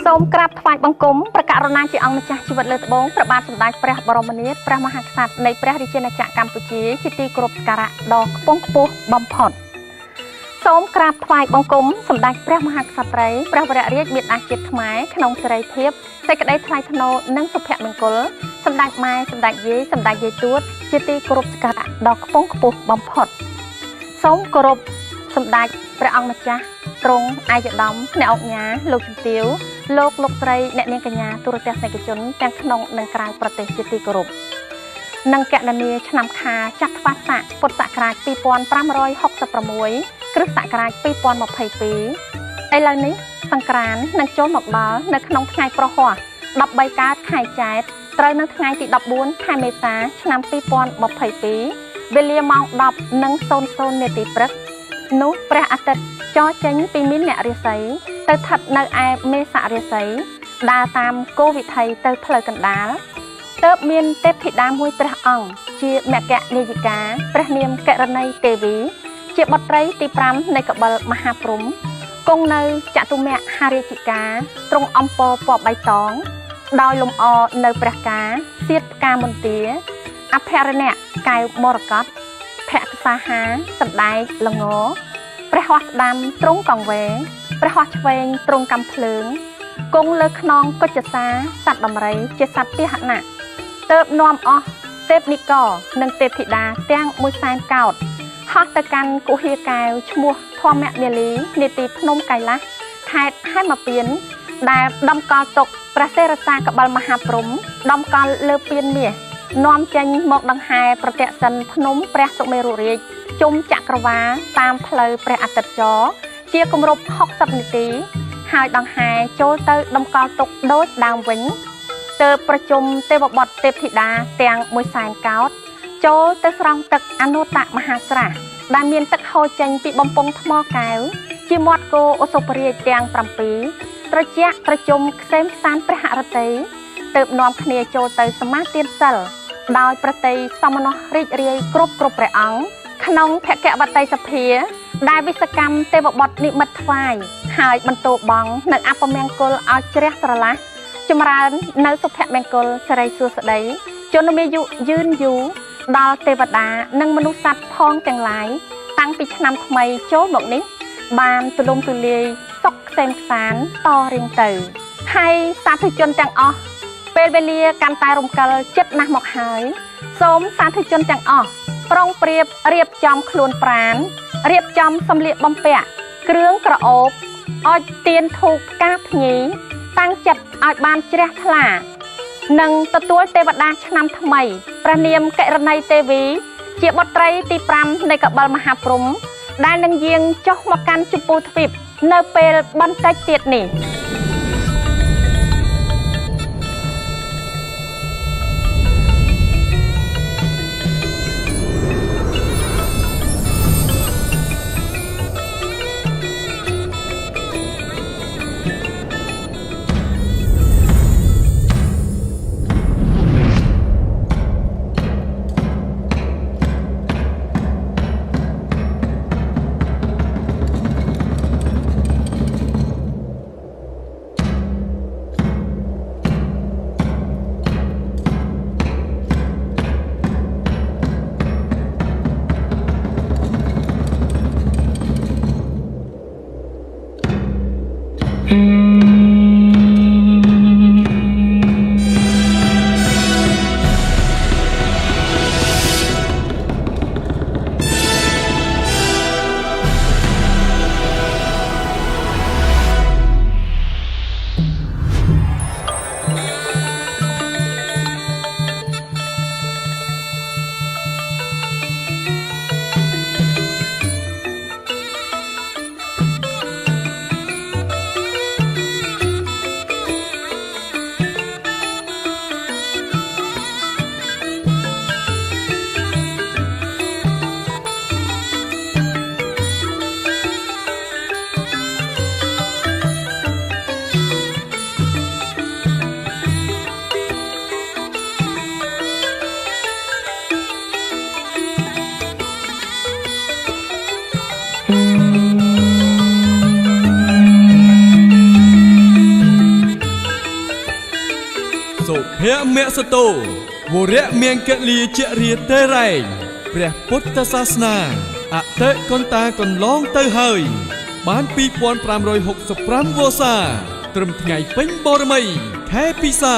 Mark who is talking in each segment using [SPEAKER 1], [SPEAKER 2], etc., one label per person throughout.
[SPEAKER 1] សូមក្រាបថ្វាយបង្គំព្រះករុណាជាអង្គម្ចាស់ជីវិតលើត្បូងព្រះបាទសម្ដេចព្រះបរមនាថព្រះមហាក្សត្រនៃព្រះរាជាណាចក្រកម្ពុជាជាទីគោរពសក្ការៈដ៏ខ្ពង់ខ្ពស់បំផុតសូមក្រាបថ្វាយបង្គំសម្ដេចព្រះមហាក្សត្រីព្រះវររាជមេដាជាតិខ្មែរក្នុងសេរីភាពសេចក្តីថ្លៃថ្នូរនិងសុភមង្គលសម្ដេចម៉ែសម្ដេចយាយទួតជាទីគោរពសក្ការៈដ៏ខ្ពង់ខ្ពស់បំផុតសូមគោរពសម្ដេចព្រះអង្គម្ចាស់ទ្រង់អាយដាមអ្នកអង្គញាលោកជំទាវលោកស្រីអ្នកនាងកញ្ញាទូរទស្សនិកជនទាំងក្នុងនិងក្រៅប្រទេសជាទីគោរពនិងកណនីឆ្នាំខាចត្វាស័កពុទ្ធសករាជ2566គ្រិស្តសករាជ2022ឥឡូវនេះសង្ក្រាន្តនឹងចូលមកដល់នៅក្នុងថ្ងៃប្រហ័ស13កើតខែចែកត្រូវនៅថ្ងៃទី14ខែមេសាឆ្នាំ2022វេលាម៉ោង 10:00 នាទីព្រឹកនោះព្រះអាទិត្យចរចេញពីមីនអ្នករាសីទៅស្ថិតនៅឯមេសរាសីដើរតាមគោវិថីទៅផ្លូវកណ្ដាលទើបមានទេពធីតាមួយព្រះអង្គជាមគ្គនាយិកាព្រះនាមកេរណីទេវីជាបុត្រីទី5នៃកបិលមហាព្រហ្មគង់នៅចតុមហារាជិកាទ្រង់អំពរពណ៌បៃតងដោយលំអនៅព្រះការសៀតផ្កាមន្ទាអភរណៈកែវមរកតភក្សាហាសណ្ដែកល្ងព្រះហស្ថស្ដាំទ្រង់កង្វែងព្រះហស្ថឆ្វេងទ្រង់កំភ្លើងគង់លើខ្នងកុច្ចសាសត្វដំរីជាសត្វពាហនៈទើបនាំអស់ទេពនិករនិងទេពធីតាទាំង100,000កោដហោះទៅកាន់គុហាកែវឈ្មោះធម្មមាលីនេតិភ្នំកៃឡាសខេត្តហេមពៀនដែលដំកល់ទុកព្រះសេរសាកបិលមហាព្រហ្មដំកល់លើពៀនមាសនាំចេញមកដង្ហែប្រតិសិនភ្នំព្រះសុមេរុរាជជុំចក្រវាលតាមផ្លូវព្រះអាទិត្យចរជាគម្រប់60នាទីហើយដង្ហែចូលទៅដំកល់ទុកដូចដើមវិញទើបប្រជុំទេវបុត្រទេពធីតាទាំង100,000កោដចូលទៅស្រង់ទឹកអនុត្តមហាស្រះដែលមានទឹកហូរចេញពីបំពង់ថ្មកែវជាមាត់គោឧសភរាជទាំង7ត្រជាក់ត្រជុំខ្សែមខ្សានព្រះហឫទ័យទើបនាំគ្នាចូលទៅសមាទានសិលដោយប្រតិសមណោះរីករាយគ្រប់ព្រះអង្គក្នុងភគវតីសភាដែលវិសកម្មទេវបុត្រនិមិត្តថ្វាយហើយបន្ទោបង់នៅអពមង្គលឲ្យជ្រះស្រឡះចម្រើននៅសុភមង្គលសិរីសួស្តីជនមាយុយឺនយូរដល់ទេវតានិងមនុស្សសត្វផងទាំងឡាយតាំងពីឆ្នាំថ្មីចូលមកនេះបានទូលំទូលាយសុខខ្សែមខ្សានតរៀងទៅហើយសាធុជនទាំងអស់ពេលវេលាកាន់តែរំកិលចិត្តណាស់មកហើយសូមសាធុជនទាំងអស់ប្រុងប្រៀបរៀបចំខ្លួនប្រាណរៀបចំសម្លៀកបំពាក់គ្រឿងក្រអូបអុជទៀនធូបផ្កាភ្ញីតាំងចិត្តឲ្យបានជ្រះថ្លានិងទទួលទេវតាឆ្នាំថ្មីព្រះនាមកេរណីទេវីជាបុត្រីទី5នៃកបិលមហាព្រហ្មដែលនឹងយាងចុះមកកាន់ជម្ពូទ្វីបនៅពេលបន្តិចទៀតនេះ
[SPEAKER 2] មសតោវរៈមង្គលាជរាតេរែងព្រះពុទ្ធសាសនាអតិកន្តាកន្លងទៅហើយបាន2565វស្សាត្រឹមថ្ងៃពេញបរមីខែពិសា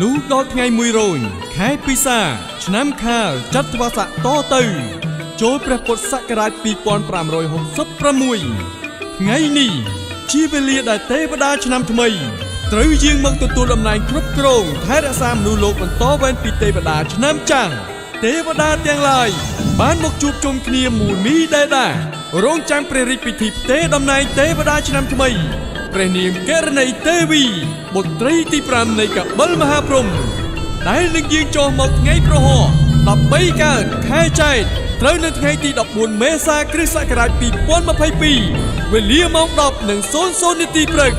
[SPEAKER 2] នោះដល់ថ្ងៃ1រោចខែពិសាឆ្នាំខាលចត្វាស័កតទៅចូលព្រះពុទ្ធសករាជ2566ថ្ងៃនេះជាវេលាដែលទេវតាឆ្នាំថ្មីត្រូវយាងមកទទួលតំណែងគ្រប់គ្រងថែរក្សាមនុស្សលោកបន្តវេនពីទេវតាឆ្នាំចាស់ទេវតាទាំងឡាយបានមកជួបជុំគ្នាមូលមីដែររងចាំព្រះរាជពិធីផ្ទេរតំណែងទេវតាឆ្នាំថ្មីព្រះនាមគរណីទេវីបុត្រីទី5នៃកបិលមហាព្រហ្មដែលនឹងយាងចុះមកថ្ងៃប្រហោះ13កើតខែចែកត្រូវនៅថ្ងៃទី14មេសាគ្រិស្តសករាជ2022វេលាម៉ោង 10:00 នាទីព្រឹក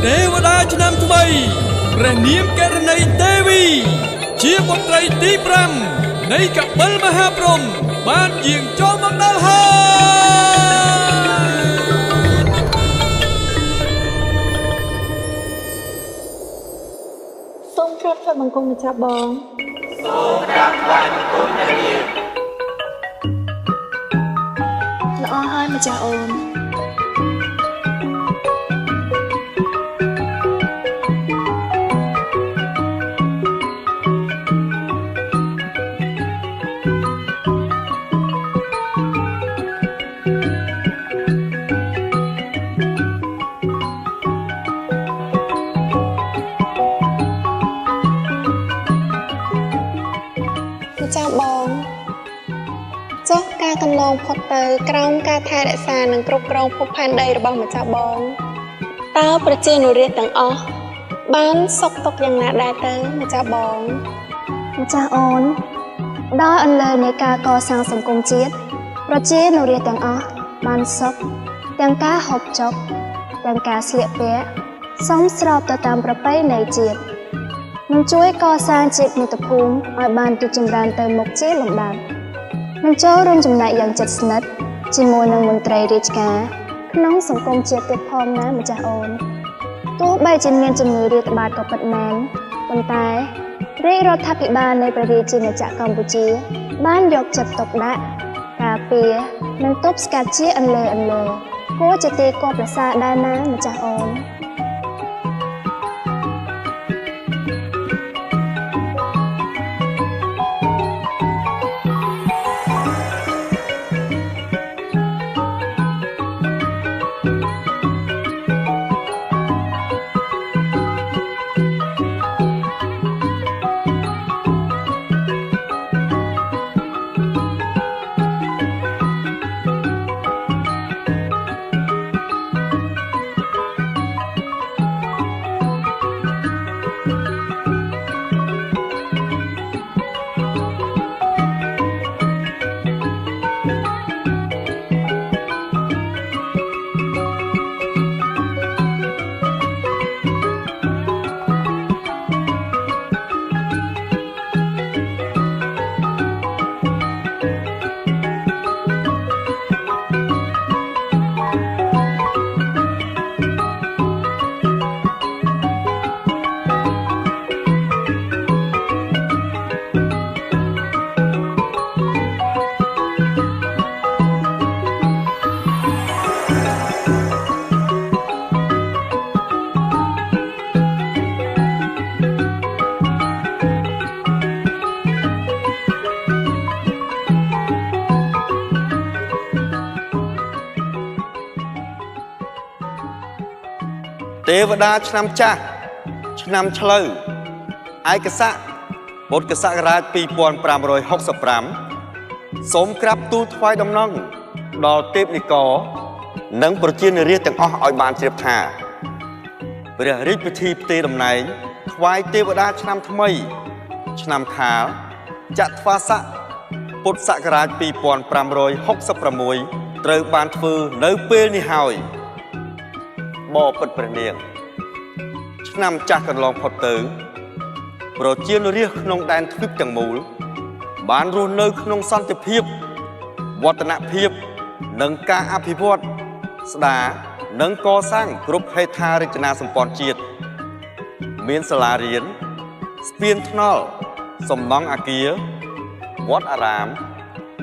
[SPEAKER 2] ទេវតាឆ្នាំថ្មីព្រះនាមគរណីទេវីជាបុត្រីទី5នៃកបិលមហាព្រហ្មបានយាងចូលមកដល់ហើយ
[SPEAKER 3] សូមក្រាបថ្វាយបង្គំម្ចាស់បង
[SPEAKER 4] សូមក្រាបថ្វាយបង្គំព្រះនាង
[SPEAKER 3] ល្អហើយម្ចាស់អូនចាស់បងចុះការកន្លងផុតទៅក្រោមការថែរក្សានិងគ្រប់គ្រងភពផែនដីរបស់ម្ចាស់បងតើប្រជានុរាស្ត្រទាំងអស់បានសុខទុក្ខយ៉ាងណាដែរទៅម្ចាស់បងម្ចាស់អូនដោយអន្លើនៃការកសាងសង្គមជាតិប្រជានុរាស្ត្រទាំងអស់បានសុខទាំងការហូបចុកទាំងការស្លៀកពាក់សមស្របទៅតាមប្រពៃណីជាតិនឹងជួយកសាងជាតិមាតុភូមិឲ្យបានរីកចម្រើនទៅមុខជាលំដាប់នឹងចូលរួមចំណែកយ៉ាងជិតស្និទ្ធជាមួយនឹងមន្ត្រីរាជការក្នុងសង្គមជាតិទៀតផងណាម្ចាស់អូនទោះបីជាមានជំងឺរាតត្បាតក៏ពិតមែនប៉ុន្តែរាជរដ្ឋាភិបាលនៃព្រះរាជាណាចក្រកម្ពុជាបានយកចិត្តទុកដាក់ការពារនិងទប់ស្កាត់ជាអន្លើគួរជាទីគប់ប្រសើរដែរណាម្ចាស់អូន
[SPEAKER 5] ទេវតាឆ្នាំចាស់ឆ្នាំឆ្លូវឯកស័កពុទ្ធសករាជ2565សូមក្រាបទូលថ្វាយដំណឹងដល់ទេពនិករនិងប្រជានារីទាំងអស់ឲ្យបានជ្រាបថាព្រះរាជពិធីផ្ទេរតំណែងថ្វាយទេវតាឆ្នាំថ្មីឆ្នាំខាលចត្វាស័កពុទ្ធសករាជ2566ត្រូវបានធ្វើនៅពេលនេះហើយបបិទ្ធព្រះនាងឆ្នាំចាស់កន្លងផុតទៅប្រជាជនរាស្ត្រក្នុងដែនទ្វីបទាំងមូលបានរស់នៅក្នុងសន្តិភាពវឌ្ឍនភាពនិងការអភិវឌ្ឍស្ដារនិងកសាងគ្រប់ហេដ្ឋារចនាសម្ព័ន្ធជាតិមានសាលារៀនស្ពានថ្នល់សំណង់អគារវត្តអារាម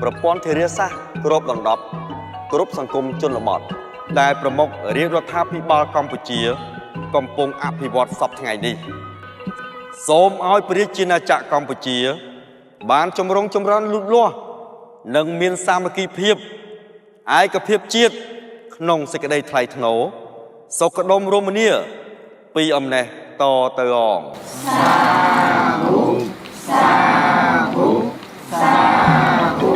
[SPEAKER 5] ប្រព័ន្ធធារាសាស្ត្រគ្របដណ្ដប់គ្រប់សង្គមជនបទដែលប្រមុខរាជរដ្ឋាភិបាលកម្ពុជាកំពុងអភិវឌ្ឍសពថ្ងៃនេះសូមឲ្យព្រះជាណាចក្រកម្ពុជាបានចម្រុងចម្រើនលូតលាស់និងមានសាមគ្គីភាពឯកភាពជាតិក្នុងសេចក្តីថ្លៃថ្នូរសុខដុមរមនាពីអំណេះតទៅអងសាធុសាធុសាធុ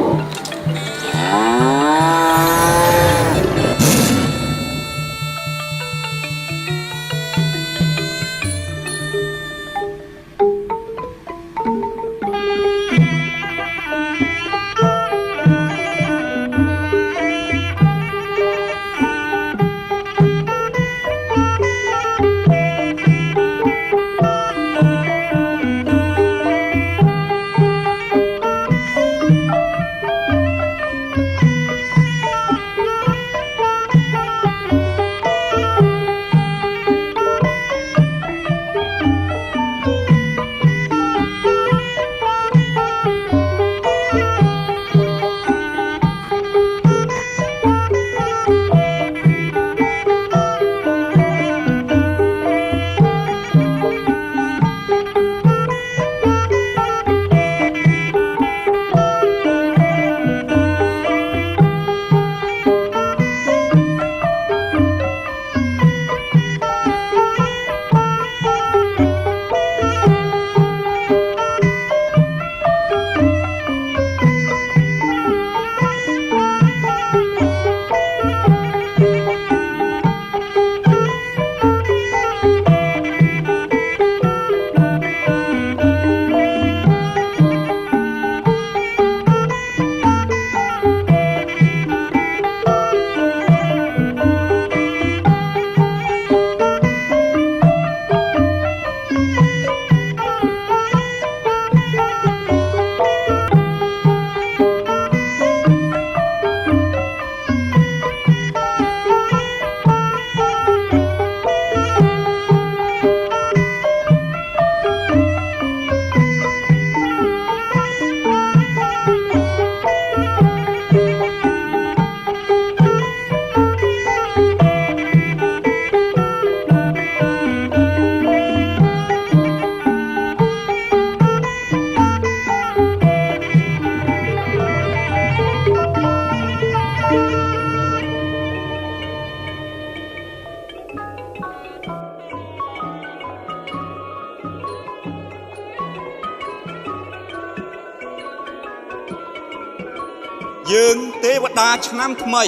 [SPEAKER 5] យើងទេវតាឆ្នាំថ្មី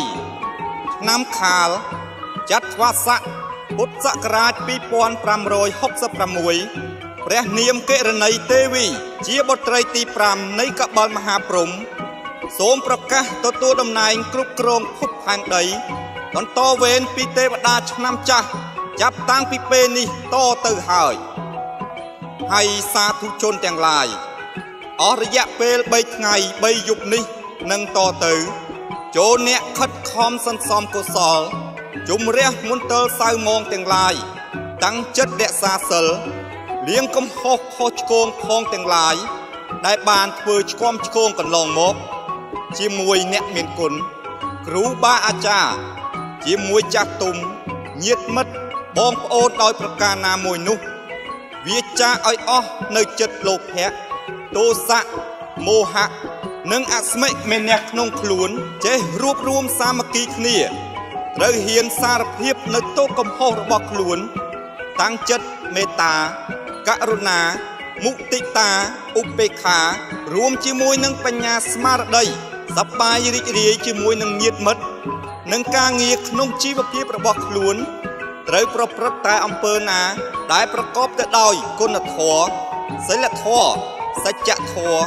[SPEAKER 5] ឆ្នាំខាលចត្វាស័កពុទ្ធសករាជ2566ព្រះនាមកិរណីទេវីជាបុត្រីទី5នៃកបិលមហាព្រហ្មសូមប្រកាសទទួលតំណែងគ្រប់គ្រងភពផែនដីបន្តវេនពីទេវតាឆ្នាំចាស់ចាប់តាំងពីពេលនេះតទៅហើយហើយសាធុជនទាំងឡាយអស់រយៈពេល3ថ្ងៃ3យប់នេះនឹងតទៅចូលអ្នកខិតខំសន្សំកុសលជំរះមន្តលសៅមងទាំងឡាយតាំងចិត្តរក្សាសិលលៀងកំហុសខុសឆ្គងផងទាំងឡាយដែលបានធ្វើឆ្គាំឆ្គងកន្លងមកជាមួយអ្នកមានគុណគ្រូបាអាចារ្យជាមួយចាស់ទុំញាតិមិត្តបងប្អូនដោយប្រការណាមួយនោះវាចាឲ្យអស់នៅចិត្តលោភៈទោសៈមោហៈនិងអស្មិមេនះក្នុងខ្លួនចេះរួបរวมសាមគ្គីគ្នាត្រូវហ៊ានសារភាពនៅទោសកំហុសរបស់ខ្លួន
[SPEAKER 6] តាំងចិត្តមេត្តាករុណាមុទិតាឧបេក្ខារួមជាមួយនឹងបញ្ញាស្មារតីសប្បាយរីករាយជាមួយនឹងញាតិមិត្តនិងការងារក្នុងជីវភាពរបស់ខ្លួនត្រូវប្រព្រឹត្តតែអំពើណាដែលប្រកបទៅដោយគុណធម៌សីលធម៌សច្ចធម៌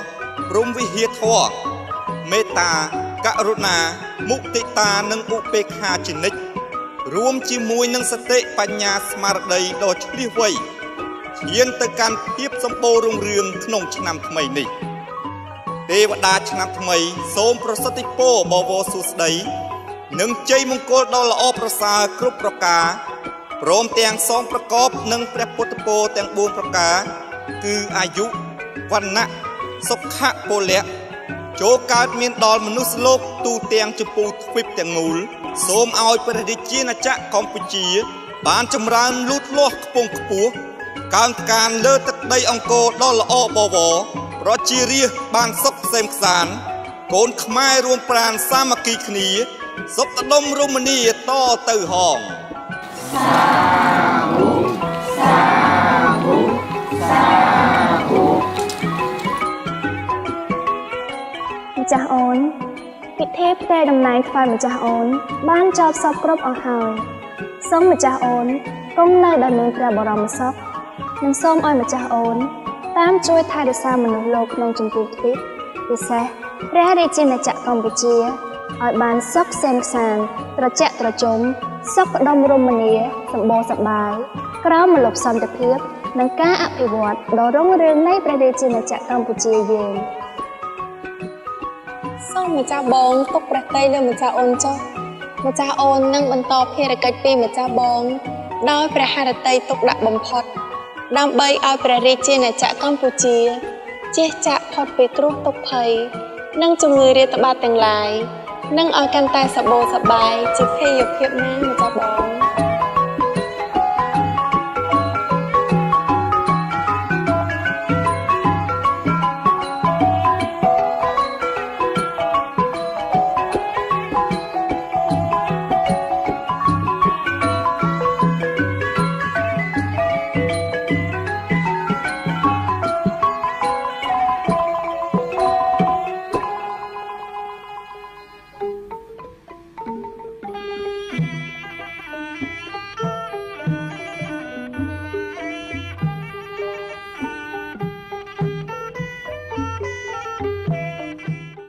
[SPEAKER 6] ព្រហ្មវិហារធម៌មេត្តាករុណាមុទិតានិងឧបេក្ខាជានិច្ចរួមជាមួយនឹងសតិបញ្ញាស្មារតីដ៏ឆ្លៀសវៃឈានទៅកាន់ភាពសម្បូររុងរឿងក្នុងឆ្នាំថ្មីនេះទេវតាឆ្នាំថ្មីសូមប្រសិទ្ធពរបវរសួស្តីនិងជ័យមង្គលដ៏ល្អប្រសើរគ្រប់ប្រការព្រមទាំងសងប្រកបនឹងព្រះពុទ្ធពរទាំង4ប្រការគឺអាយុវណ្ណៈសុខៈពលៈចូលកើតមានដល់មនុស្សលោកទូទាំងជពូទ្វីបទាំងមូលសូមឲ្យព្រះរាជាណាចក្រកម្ពុជាបានចម្រើនលូតលាស់ខ្ពង់ខ្ពស់កើនកានលើទឹកដីអង្គរដ៏ល្អបវរប្រជារាស្ត្របានសុខក្សេមក្សាន្តកូនខ្មែររួមប្រាណសាមគ្គីគ្នាសុខដុមរមនាតទៅហង
[SPEAKER 3] ម្ចាស់អូនពិធីផ្ទេរតំណែងថ្វាយម្ចាស់អូនបានចប់សពគ្រប់អស់ហើយសូមម្ចាស់អូនគង់នៅដោយមានព្រះបរមសុខនិងសូមឲ្យម្ចាស់អូនតាមជួយថែរក្សាមនុស្សលោកក្នុងជំពូទ្វីបពិសេសព្រះរាជាណាចក្រកម្ពុជាឲ្យបានសុខសេមសានត្រជាក់ត្រជុំសុខដុមរមនាសម្បូរសប្បាយក្រោមម្លប់សន្តិភាពនិងការអភិវឌ្ឍដ៏រុងរឿងនៃព្រះរាជាណាចក្រកម្ពុជាយើងសូមម្ចាស់បងទុកព្រះតីលើម្ចាស់អូនចុះម្ចាស់អូននឹងបន្តភារកិច្ចពីម្ចាស់បងដោយព្រះハរតីទុកដាក់បំផុតដើម្បីឲ្យព្រះរាជាណាចក្រកម្ពុជាជះចាក់ផុតពីគ្រោះទុក្ខភ័យនិងជំងឺរាតត្បាតទាំងឡាយនិងឲ្យកាន់តែសប្បាយជាភ័យភាពណាម្ចាស់បង